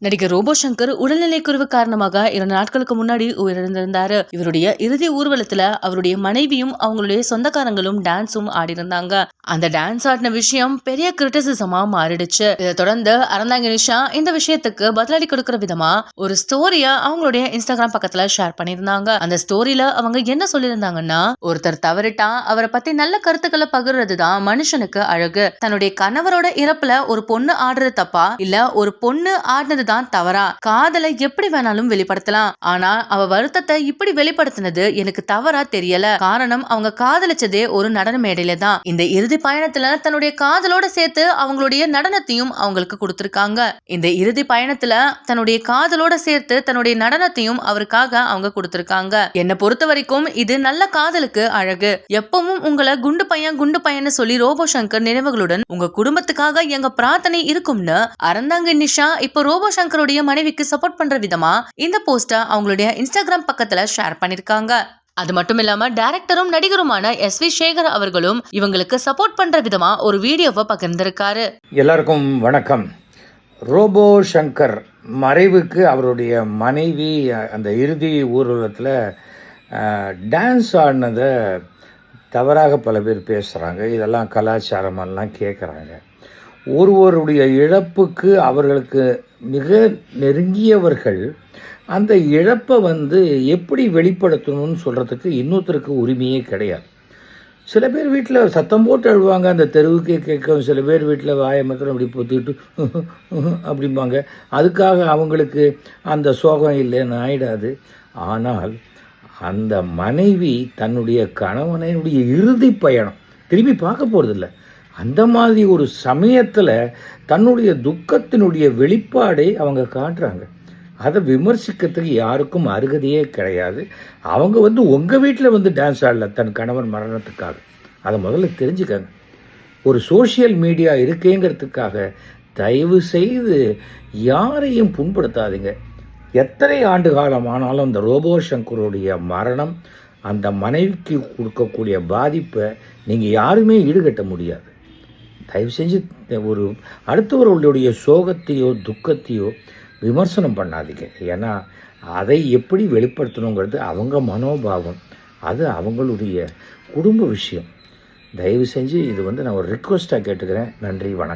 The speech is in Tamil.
நடிகர் ரோபோ சங்கர் உடல்நிலைக்குறைவு காரணமாக 2 நாட்களுக்கு முன்னாடி உயிரிழந்திருந்தாரு. இவருடைய இறுதி ஊர்வலத்துல அவருடைய மனைவியும் அவங்களுடைய சொந்தக்காரங்களும் டான்ஸும் ஆடி இருந்தாங்க. அந்த டான்ஸ் ஆடின விஷயம் பெரிய கிரிட்டிசிசமா மாறிடுச்சு. இதை தொடர்ந்து அறந்தாங்கி நிஷா இந்த விஷயத்துக்கு பதிலடி கொடுக்கிற விதமா ஒரு ஸ்டோரிய அவங்களுடைய இன்ஸ்டாகிராம் பக்கத்துல ஷேர் பண்ணியிருந்தாங்க. அந்த ஸ்டோரியில அவங்க என்ன சொல்லியிருந்தாங்கன்னா, ஒருத்தர் தவறிட்டா அவரை பத்தி நல்ல கருத்துக்களை பகிர்றதுதான் மனுஷனுக்கு அழகு. தன்னுடைய கணவரோட இறப்புல ஒரு பொண்ணு ஆடுறது தப்பா, இல்ல ஒரு பொண்ணு ஆடினது தான் தவறா? காதலை எப்படி வேணாலும் வெளிப்படுத்தலாம், ஆனா அவ வருத்தத்தை இப்படி வெளிப்படுத்தினது எனக்கு தவறா தெரியல. காரணம், அவங்க காதலிச்சதே ஒரு நடன மேடையில தான். இந்த இறுதி பயணத்துல தன்னுடைய காதலோட சேர்த்து அவங்களுடைய நடனத்தையும் அவங்களுக்கு கொடுத்திருக்காங்க. இந்த இறுதி பயணத்துல தன்னுடைய காதலோட சேர்த்து தன்னுடைய நடனத்தையும் அவருக்காக அவங்க கொடுத்திருக்காங்க. என்ன பொறுத்த வரைக்கும் இது நல்ல காதலுக்கு அழகு. எப்பவும் உங்களை குண்டு பையன் சொல்லி ரோபோ சங்கர் நினைவுகளுடன் உங்க குடும்பத்துக்காக எங்க பிரார்த்தனை இருக்கும்னு அறந்தாங்கி நிஷா இப்போ ரோபோ சங்கருடைய மனைவிக்கு சப்போர்ட் பண்ற விதமா இந்த போஸ்ட அவங்களுடைய இன்ஸ்டாகிராம் பக்கத்துல ஷேர் பண்ணிருக்காங்க. அது மட்டும் இல்லாம டைரக்டரும் நடிகருமான எஸ்.வி. சேகர் அவர்களும் இவங்களுக்கு சப்போர்ட் பண்ற விதமா ஒரு வீடியோவை பகிர்ந்திருக்காரு. எல்லாருக்கும் வணக்கம். ரோபோ சங்கர் மறைவுக்கு அவருடைய மனைவி அந்த இறுதி ஊர்வலத்தில் டான்ஸ் ஆடினதை தவறாக பல பேர் பேசுகிறாங்க. இதெல்லாம் கலாச்சாரமெல்லாம் கேட்குறாங்க. ஒருவருடைய இழப்புக்கு அவர்களுக்கு மிக நெருங்கியவர்கள் அந்த இழப்பை எப்படி வெளிப்படுத்தணும்னு சொல்கிறதுக்கு இன்னொருத்தருக்கு உரிமையே கிடையாது. சில பேர் வீட்டில் சத்தம் போட்டு அழுவாங்க, அந்த தெருவுக்கே கேட்கும். சில பேர் வீட்டில் வாயை மாத்திரம் அப்படி பொத்திட்டு அப்படிம்பாங்க. அதுக்காக அவங்களுக்கு அந்த சோகம் இல்லைன்னு ஆயிடாது. ஆனால் அந்த மனைவி தன்னுடைய கணவனுடைய இறுதி பயணம் திரும்பி பார்க்க போகிறதில்ல. அந்த மாதிரி ஒரு சமயத்தில் தன்னுடைய துக்கத்தினுடைய வெளிப்பாடை அவங்க காட்டுறாங்க. அதை விமர்சிக்கிறதுக்கு யாருக்கும் அருகதையே கிடையாது. அவங்க உங்கள் வீட்டில் டான்ஸ் ஆடல தன் கணவன் மரணத்துக்காக. அதை முதல்ல தெரிஞ்சுக்கங்க. ஒரு சோஷியல் மீடியா இருக்கேங்கிறதுக்காக தயவு செய்து யாரையும் புண்படுத்தாதீங்க. எத்தனை ஆண்டு காலம் ஆனாலும் அந்த ரோபோ சங்கருடைய மரணம் அந்த மனைவிக்கு கொடுக்கக்கூடிய பாதிப்பை நீங்கள் யாருமே ஈடுகட்ட முடியாது. தயவு செஞ்சு ஒரு அடுத்தவர்களுடைய சோகத்தையோ துக்கத்தையோ விமர்சனம் பண்ணாதீங்க. ஏன்னா அதை எப்படி வெளிப்படுத்தணுங்கிறது அவங்க மனோபாவம், அது அவங்களுடைய குடும்ப விஷயம். தயவு செஞ்சு இது நான் ஒரு ரிக்வெஸ்ட்டாக கேட்டுக்கிறேன். நன்றி, வணக்கம்.